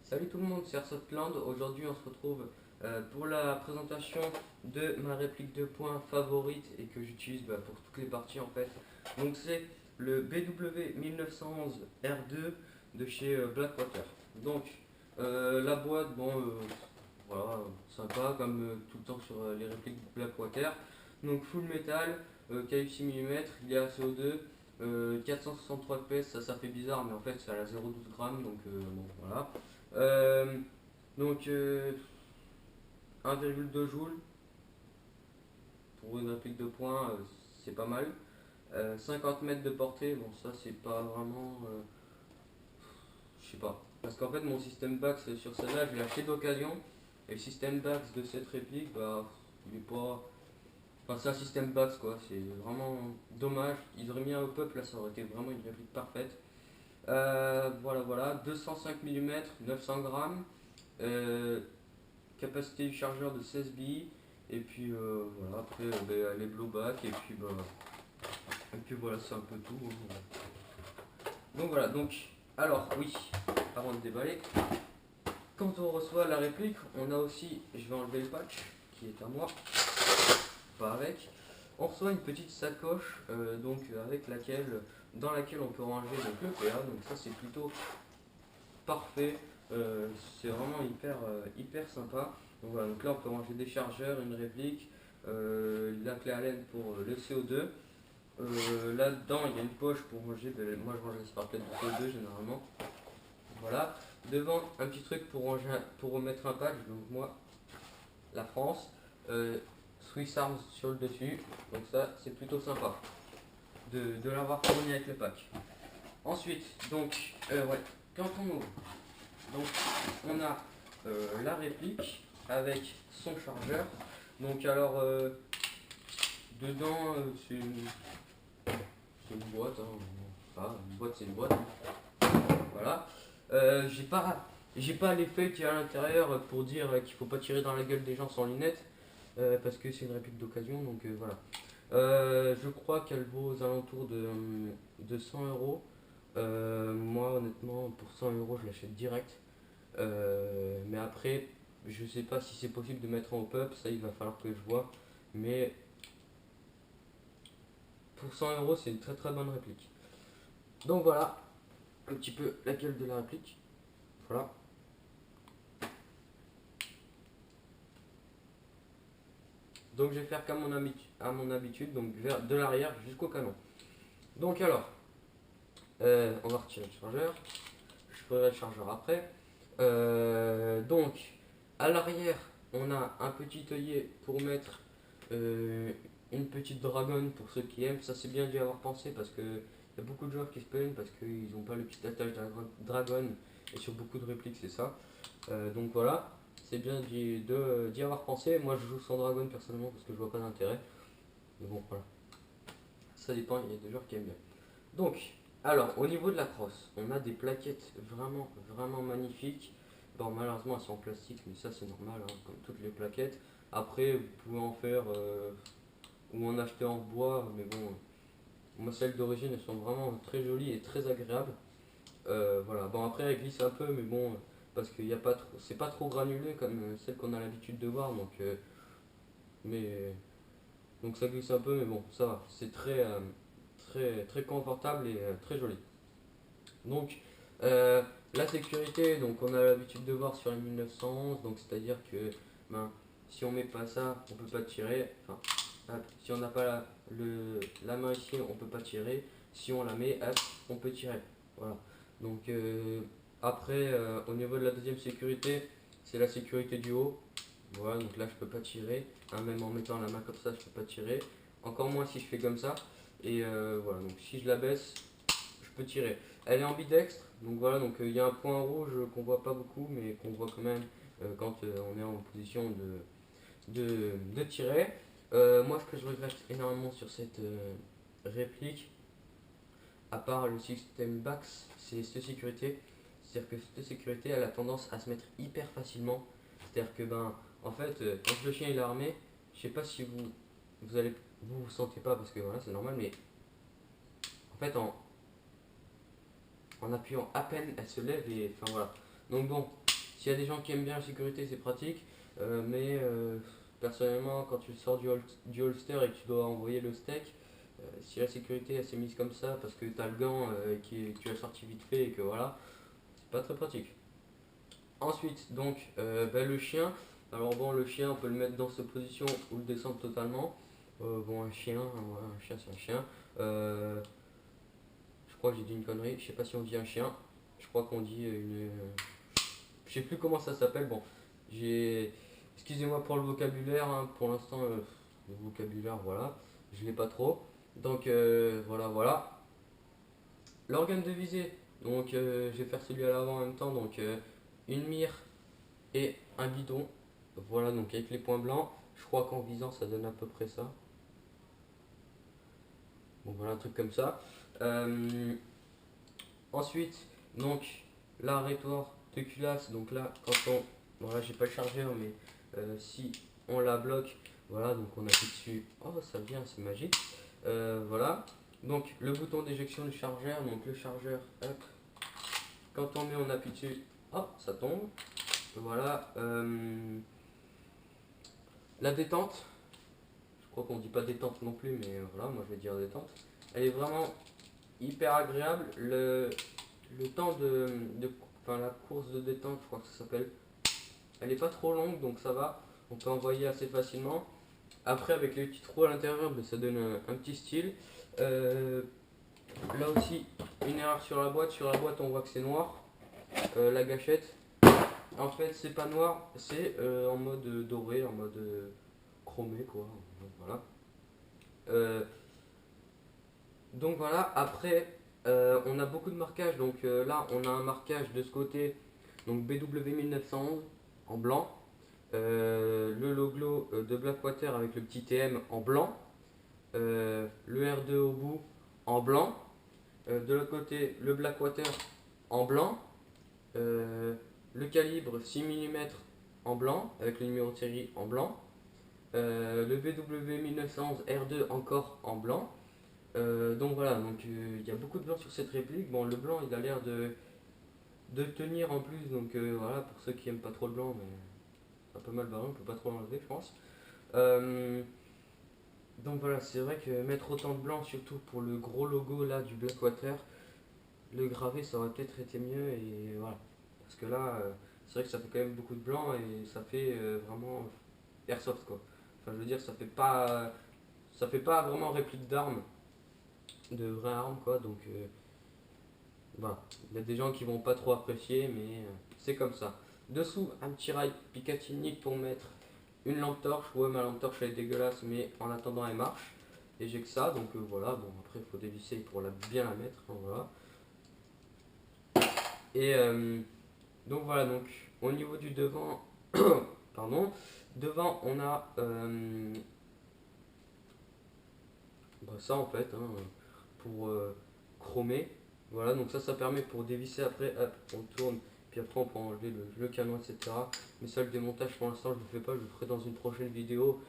Salut tout le monde, c'est Airsoftland. Aujourd'hui, on se retrouve pour la présentation de ma réplique de points favorite et que j'utilise pour toutes les parties en fait. Donc, c'est le BW 1911 R2 de chez Blackwater. Donc, la boîte, bon, voilà, sympa comme tout le temps sur les répliques Blackwater. Donc, full métal, calibre 6 mm, il est à CO2. 463 fps, ça fait bizarre, mais en fait c'est à la 0,12 grammes, donc bon voilà. Euh, donc 1,2 joules pour une réplique de points, c'est pas mal. 50 mètres de portée, bon ça c'est pas vraiment, je sais pas. Parce qu'en fait mon système Bax sur celle-là je l'ai acheté d'occasion et le système Bax de cette réplique, il est pas. Enfin c'est un système Bax quoi, c'est vraiment dommage. Ils auraient mis un hop-up là, ça aurait été vraiment une réplique parfaite. Voilà, 205 mm, 900 grammes. Euh, Capacité du chargeur de 16 billes. Et puis voilà, après les blowback. Et puis voilà, c'est un peu tout. Donc voilà, alors oui, avant de déballer, quand on reçoit la réplique, on a aussi, je vais enlever le patch qui est à moi, pas avec. On reçoit une petite sacoche dans laquelle on peut ranger le PA. Donc ça c'est plutôt parfait. C'est vraiment hyper sympa. Donc voilà, donc là on peut ranger des chargeurs, une réplique, la clé Allen pour le CO2. Là-dedans il y a une poche pour ranger, moi je range les sparklets de CO2 généralement. Voilà. Devant un petit truc pour remettre un patch, donc moi la France. Swiss Arms sur le dessus, donc ça c'est plutôt sympa de l'avoir fourni avec le pack. Ensuite, ouais, quand on ouvre, donc on a la réplique avec son chargeur. Donc alors dedans c'est une boîte, hein. Une boîte c'est une boîte, hein. Voilà. J'ai pas l'effet qu'il y a à l'intérieur pour dire qu'il faut pas tirer dans la gueule des gens sans lunettes, parce que c'est une réplique d'occasion, donc voilà. Je crois qu'elle vaut aux alentours de 100 euros. Moi honnêtement pour 100 euros je l'achète direct. Mais après, je sais pas si c'est possible de mettre en hop-up, ça il va falloir que je vois. Mais pour 100 euros, c'est une très bonne réplique. Donc voilà, un petit peu la gueule de la réplique. Voilà. Donc je vais faire comme à mon habitude, donc de l'arrière jusqu'au canon. Donc alors, on va retirer le chargeur. Je ferai le chargeur après. Donc, à l'arrière, on a un petit œillet pour mettre une petite dragonne pour ceux qui aiment. Ça, c'est bien d'y avoir pensé parce que y a beaucoup de joueurs qui se plaignent parce qu'ils n'ont pas le petit attache dragon. Et sur beaucoup de répliques, c'est ça. Donc voilà, c'est bien d'y avoir pensé. Moi, je joue sans dragon personnellement parce que je vois pas d'intérêt. Mais bon, voilà. Ça dépend, il y a des joueurs qui aiment bien. Donc, alors, au niveau de la crosse, on a des plaquettes vraiment magnifiques. Bon, malheureusement, elles sont en plastique, mais ça, c'est normal, hein, comme toutes les plaquettes. Après, vous pouvez en faire ou en acheter en bois, mais bon, moi, celles d'origine, elles sont vraiment très jolies et très agréables. Voilà, bon, après, elles glissent un peu, mais bon, parce que c'est pas trop granulé comme celles qu'on a l'habitude de voir, mais, donc ça glisse un peu, mais bon, ça va, c'est très confortable et très joli. Donc, la sécurité, donc on a l'habitude de voir sur les 1911, donc c'est-à-dire que ben, si on met pas ça, on peut pas tirer. Enfin, hop, si on n'a pas la main ici, on peut pas tirer. Si on la met, hop, on peut tirer. Voilà. Donc après, au niveau de la deuxième sécurité, c'est la sécurité du haut. Voilà, donc là je peux pas tirer. Hein, même en mettant la main comme ça, je peux pas tirer. Encore moins si je fais comme ça. Et voilà, donc si je la baisse, je peux tirer. Elle est ambidextre, donc voilà, donc il y a un point rouge qu'on voit pas beaucoup, mais qu'on voit quand même quand on est en position de tirer. Moi, ce que je regrette énormément sur cette réplique, à part le système BAX, c'est cette sécurité. C'est-à-dire que cette sécurité, elle a tendance à se mettre hyper facilement. C'est-à-dire que, en fait, quand le chien est armé, je sais pas si vous sentez pas parce que voilà, c'est normal, mais en fait, en appuyant à peine, elle se lève et enfin voilà. Donc bon, s'il y a des gens qui aiment bien la sécurité, c'est pratique, mais personnellement, quand tu sors du holster et que tu dois envoyer le steak, si la sécurité elle s'est mise comme ça parce que tu as le gant que tu as sorti vite fait et que voilà, c'est pas très pratique. Ensuite, donc, le chien. Alors bon, le chien, on peut le mettre dans cette position ou le descendre totalement. Bon, un chien, voilà, un chien c'est un chien. Je crois que j'ai dit une connerie, je sais pas si on dit un chien. Je crois qu'on dit une... Je sais plus comment ça s'appelle, bon. J'ai... Excusez-moi pour le vocabulaire, hein, pour l'instant, le vocabulaire, voilà. Je l'ai pas trop. Donc, voilà. L'organe de visée, donc je vais faire celui à l'avant en même temps, donc une mire et un bidon. Voilà, donc avec les points blancs, je crois qu'en visant ça donne à peu près ça. Bon voilà, un truc comme ça. Ensuite, donc l'arrêtoire de culasse, donc là, quand on... Voilà, j'ai pas le chargeur, mais si on la bloque, voilà, donc on appuie dessus. Oh, ça vient, c'est magique. Voilà. Donc le bouton d'éjection du chargeur, donc le chargeur, hop, quand on met, on appuie dessus, hop, ça tombe. Voilà. La détente, je crois qu'on dit pas détente non plus, mais voilà, moi je vais dire détente. Elle est vraiment hyper agréable. Le temps enfin la course de détente, je crois que ça s'appelle, elle est pas trop longue, donc ça va. On peut envoyer assez facilement. Après, avec les petits trous à l'intérieur, ça donne un petit style. Là aussi, une erreur sur la boîte. Sur la boîte, on voit que c'est noir. La gâchette, en fait, c'est pas noir, c'est en mode doré, en mode chromé, quoi. Donc voilà. Donc voilà, après, on a beaucoup de marquages. Donc là, on a un marquage de ce côté, donc BW 1911 en blanc. Le logo de Blackwater avec le petit TM en blanc. Le R2 au bout en blanc. De l'autre côté, le Blackwater en blanc. Le calibre 6 mm en blanc, avec le numéro de série en blanc. Le BW 1911 R2 encore en blanc. Donc voilà, donc il y a beaucoup de blanc sur cette réplique. Bon, le blanc il a l'air de tenir en plus, donc voilà, pour ceux qui aiment pas trop le blanc, mais c'est un peu mal barré, on peut pas trop l'enlever, je pense. Donc voilà, c'est vrai que mettre autant de blanc, surtout pour le gros logo là du Blackwater, le gravé ça aurait peut-être été mieux, et voilà. Parce que là, c'est vrai que ça fait quand même beaucoup de blanc et ça fait vraiment airsoft quoi. Enfin, je veux dire, ça fait pas vraiment réplique d'armes, de vraies armes quoi. Donc voilà, il y a des gens qui vont pas trop apprécier, mais c'est comme ça. Dessous, un petit rail Picatinny pour mettre une lampe torche. Ouais, ma lampe torche elle est dégueulasse, mais en attendant elle marche. Et j'ai que ça, donc voilà. Bon, après il faut dévisser pour bien la mettre. Donc, voilà. Et donc voilà, donc au niveau du devant, pardon, devant on a ça en fait, hein, pour chromer. Voilà, donc ça permet pour dévisser après, hop, on tourne, puis après on peut enlever le canon, etc. Mais ça, le démontage pour l'instant je ne le fais pas, je le ferai dans une prochaine vidéo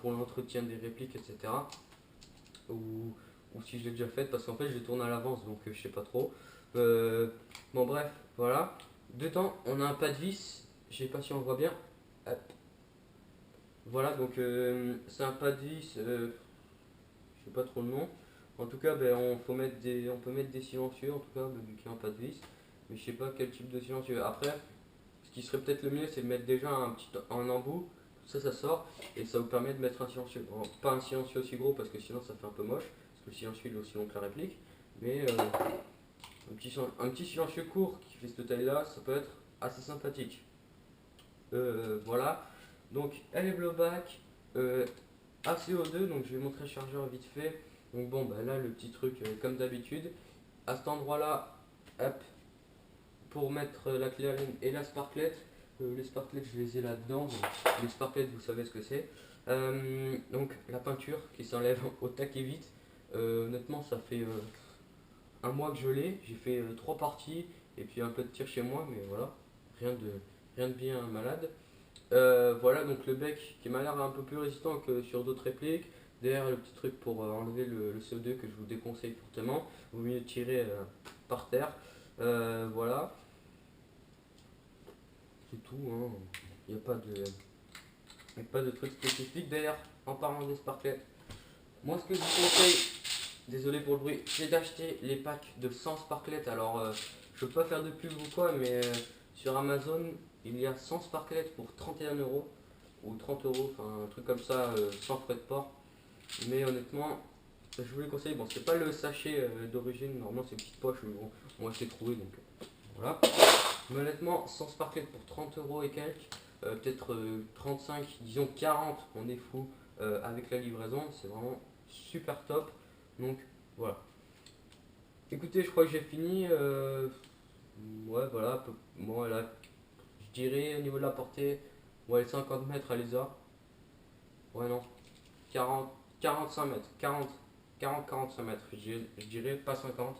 pour l'entretien des répliques, etc. Ou si je l'ai déjà fait, parce qu'en fait je les tourne à l'avance, donc je sais pas trop. Bon bref, voilà. Dedans on a un pas de vis, je sais pas si on le voit bien. Hop. Voilà, donc c'est un pas de vis, je sais pas trop le nom. En tout cas, on peut mettre des silencieux, en tout cas, vu qu'il n'y a pas de vis. Mais je sais pas quel type de silencieux. Après, ce qui serait peut-être le mieux, c'est de mettre déjà un embout. Ça sort. Et ça vous permet de mettre un silencieux. Bon, pas un silencieux aussi gros, parce que sinon ça fait un peu moche. Parce que le silencieux il est aussi long que la réplique. Mais un petit silencieux court qui fait cette taille-là, ça peut être assez sympathique. Voilà. Donc, elle est blowback. ACO2, donc je vais montrer le chargeur vite fait. Donc bon, là le petit truc comme d'habitude. À cet endroit-là, hop, pour mettre la clé Allen et la sparklet. Les sparklets, je les ai là-dedans. Les sparklets, vous savez ce que c'est. Donc la peinture qui s'enlève au taquet vite. Honnêtement, ça fait un mois que je l'ai. J'ai fait 3 parties et puis un peu de tir chez moi, mais voilà, rien de bien malade. Voilà, donc le bec qui m'a l'air un peu plus résistant que sur d'autres répliques. Derrière le petit truc pour enlever le CO2 que je vous déconseille fortement. Vaut mieux tirer par terre. Voilà. c'est tout, hein. Il n'y a pas de... Et pas de trucs spécifiques. D'ailleurs, en parlant des sparklets, moi ce que je vous conseille, désolé pour le bruit, c'est d'acheter les packs de 100 sparklets. Alors, je veux pas faire de pub ou quoi, mais sur Amazon, il y a 100 sparklets pour 31 euros ou 30 euros, enfin un truc comme ça, sans frais de port. Mais honnêtement, je vous les conseille. Bon, c'est pas le sachet d'origine, normalement c'est une petite poche, mais bon, moi je l'ai trouvé donc voilà. Mais honnêtement, 100 sparklets pour 30 euros et quelques, peut-être 35, disons 40, on est fou avec la livraison, c'est vraiment super top. Donc voilà. Écoutez, je crois que j'ai fini. Ouais, voilà. Bon, là, je dirais au niveau de la portée, ouais, 50 mètres, elle les a. Ouais, non, 40, 45 mètres, 45 mètres, je dirais pas 50.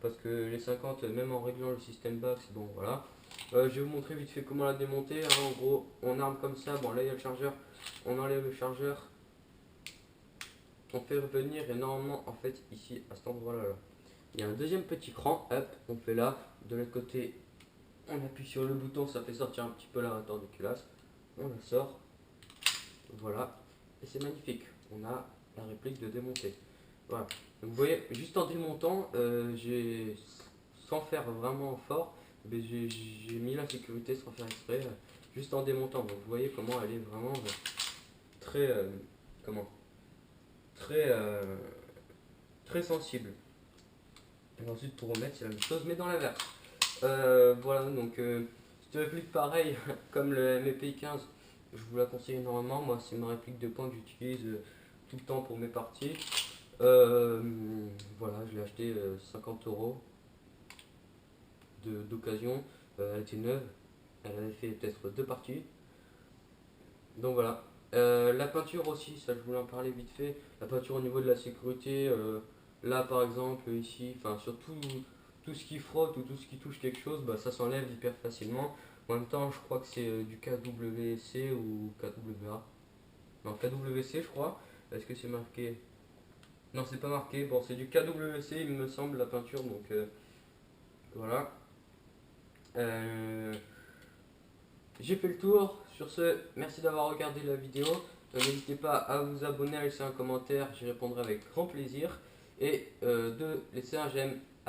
Parce que les 50, même en réglant le système back, c'est bon, voilà. Je vais vous montrer vite fait comment la démonter, hein. En gros, on arme comme ça. Bon, là il y a le chargeur, on enlève le chargeur, on fait revenir, et normalement, en fait, ici, à cet endroit là, il y a un deuxième petit cran. Hop, on fait là. De l'autre côté, on appuie sur le bouton, ça fait sortir un petit peu la hauteur de culasse, on la sort, voilà, et c'est magnifique. On a la réplique de démonter. Voilà. Donc, vous voyez, juste en démontant, sans faire vraiment fort, mais j'ai mis la sécurité sans faire exprès, juste en démontant. Donc vous voyez comment elle est vraiment très, comment, très, très sensible. Et ensuite pour remettre, c'est la même chose, mais dans l'inverse. Voilà, donc cette réplique pareil, comme le MPI 15, je vous la conseille énormément. Moi, c'est ma réplique de pointe que j'utilise tout le temps pour mes parties. Euh, voilà, je l'ai acheté 50 euros d'occasion. Elle était neuve, elle avait fait peut-être 2 parties. Donc voilà. La peinture aussi, ça je voulais en parler vite fait. La peinture au niveau de la sécurité, là par exemple, ici, enfin surtout tout ce qui frotte ou tout ce qui touche quelque chose, bah, ça s'enlève hyper facilement. En même temps, je crois que c'est du KWC ou KWA. Non, KWC je crois. Est-ce que c'est marqué? Non, c'est pas marqué. Bon, c'est du KWC, il me semble, la peinture, donc voilà. J'ai fait le tour. Sur ce, merci d'avoir regardé la vidéo. N'hésitez pas à vous abonner, à laisser un commentaire, j'y répondrai avec grand plaisir. Et de laisser un j'aime.